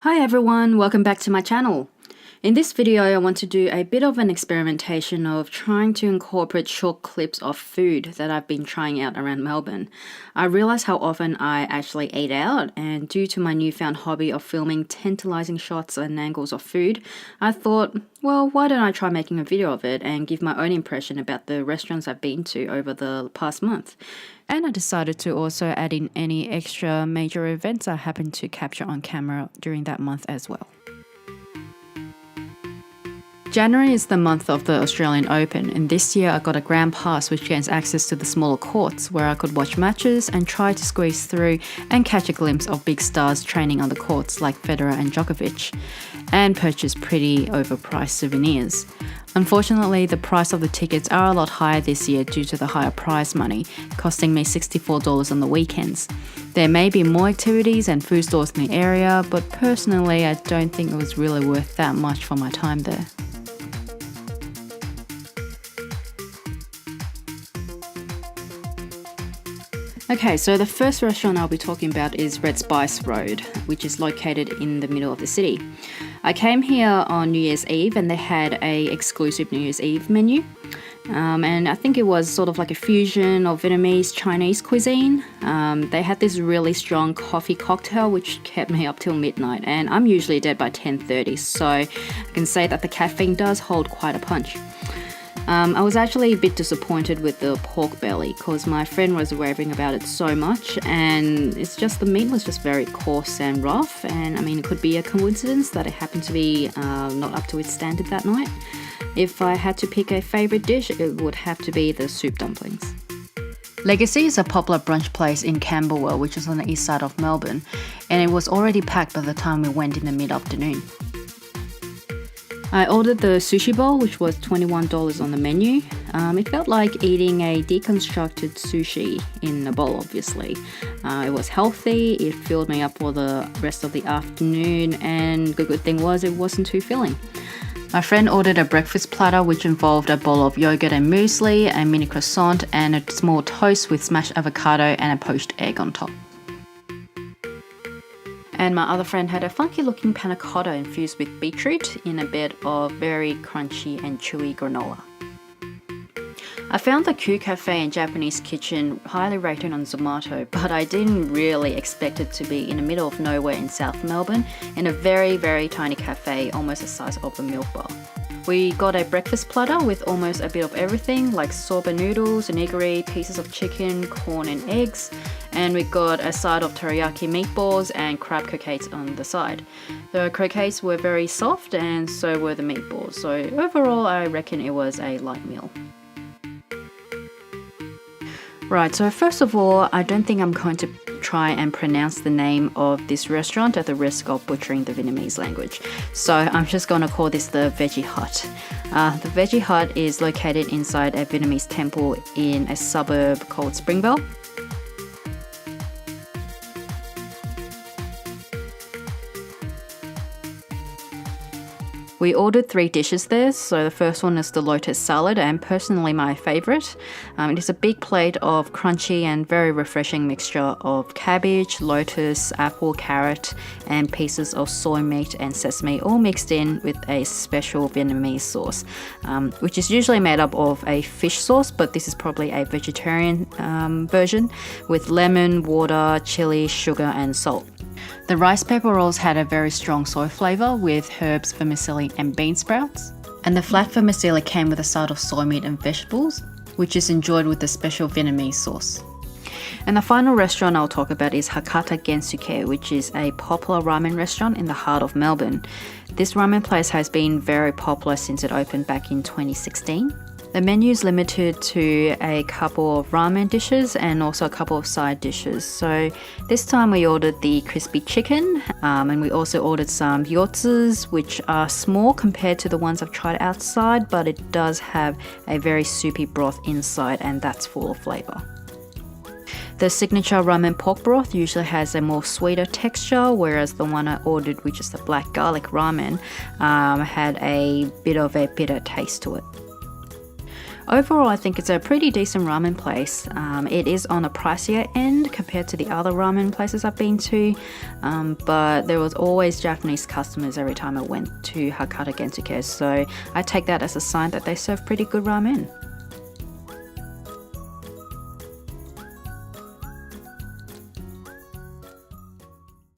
Hi everyone, welcome back to my channel. In this video, I want to do a bit of an experimentation of trying to incorporate short clips of food that I've been trying out around Melbourne. I realized how often I actually ate out, and due to my newfound hobby of filming tantalizing shots and angles of food, I thought, well, why don't I try making a video of it and give my own impression about the restaurants I've been to over the past month. And I decided to also add in any extra major events I happened to capture on camera during that month as well. January is the month of the Australian Open, and this year I got a Grand Pass which gains access to the smaller courts where I could watch matches and try to squeeze through and catch a glimpse of big stars training on the courts like Federer and Djokovic, and purchase pretty overpriced souvenirs. Unfortunately, the price of the tickets are a lot higher this year due to the higher prize money, costing me $64 on the weekends. There may be more activities and food stores in the area, but personally I don't think it was really worth that much for my time there. Okay, so the first restaurant I'll be talking about is Red Spice Road, which is located in the middle of the city. I came here on New Year's Eve and they had a exclusive New Year's Eve menu. And I think it was sort of like a fusion of Vietnamese Chinese cuisine. They had this really strong coffee cocktail which kept me up till midnight, and I'm usually dead by 10:30, so I can say that the caffeine does hold quite a punch. I was actually a bit disappointed with the pork belly because my friend was raving about it so much, and it's just the meat was just very coarse and rough, and I mean it could be a coincidence that it happened to be not up to its standard that night. If I had to pick a favourite dish, it would have to be the soup dumplings. Legacy is a popular brunch place in Camberwell, which is on the east side of Melbourne, and it was already packed by the time we went in the mid-afternoon. I ordered the sushi bowl, which was $21 on the menu. It felt like eating a deconstructed sushi in a bowl, obviously. It was healthy, it filled me up for the rest of the afternoon, and the good thing was it wasn't too filling. My friend ordered a breakfast platter which involved a bowl of yogurt and muesli, a mini croissant, and a small toast with smashed avocado and a poached egg on top. And my other friend had a funky looking panna cotta infused with beetroot in a bed of very crunchy and chewy granola. I found the Q Cafe and Japanese kitchen highly rated on Zomato, but I didn't really expect it to be in the middle of nowhere in South Melbourne in a very tiny cafe, almost the size of a milk bar. We got a breakfast platter with almost a bit of everything like soba noodles, onigiri, pieces of chicken, corn and eggs, and we got a side of teriyaki meatballs and crab croquettes on the side. The croquettes were very soft and so were the meatballs, so overall I reckon it was a light meal. Right, so first of all, I don't think I'm going to try and pronounce the name of this restaurant at the risk of butchering the Vietnamese language. So I'm just going to call this the Veggie Hut. The Veggie Hut is located inside a Vietnamese temple in a suburb called Springvale. We ordered 3 dishes there, so the first one is the lotus salad, and personally my favourite. It is a big plate of crunchy and very refreshing mixture of cabbage, lotus, apple, carrot, and pieces of soy meat and sesame all mixed in with a special Vietnamese sauce, which is usually made up of a fish sauce, but this is probably a vegetarian version with lemon, water, chili, sugar and salt. The rice paper rolls had a very strong soy flavour with herbs, vermicelli and bean sprouts. And the flat vermicelli came with a side of soy meat and vegetables, which is enjoyed with a special Vietnamese sauce. And the final restaurant I'll talk about is Hakata Gansta, which is a popular ramen restaurant in the heart of Melbourne. This ramen place has been very popular since it opened back in 2016. The menu is limited to a couple of ramen dishes and also a couple of side dishes. So this time we ordered the crispy chicken, and we also ordered some gyozas, which are small compared to the ones I've tried outside, but it does have a very soupy broth inside, and that's full of flavour. The signature ramen pork broth usually has a more sweeter texture, whereas the one I ordered, which is the black garlic ramen, had a bit of a bitter taste to it. Overall, I think it's a pretty decent ramen place. It is on a pricier end compared to the other ramen places I've been to, but there was always Japanese customers every time I went to Hakata Gensuke, so I take that as a sign that they serve pretty good ramen.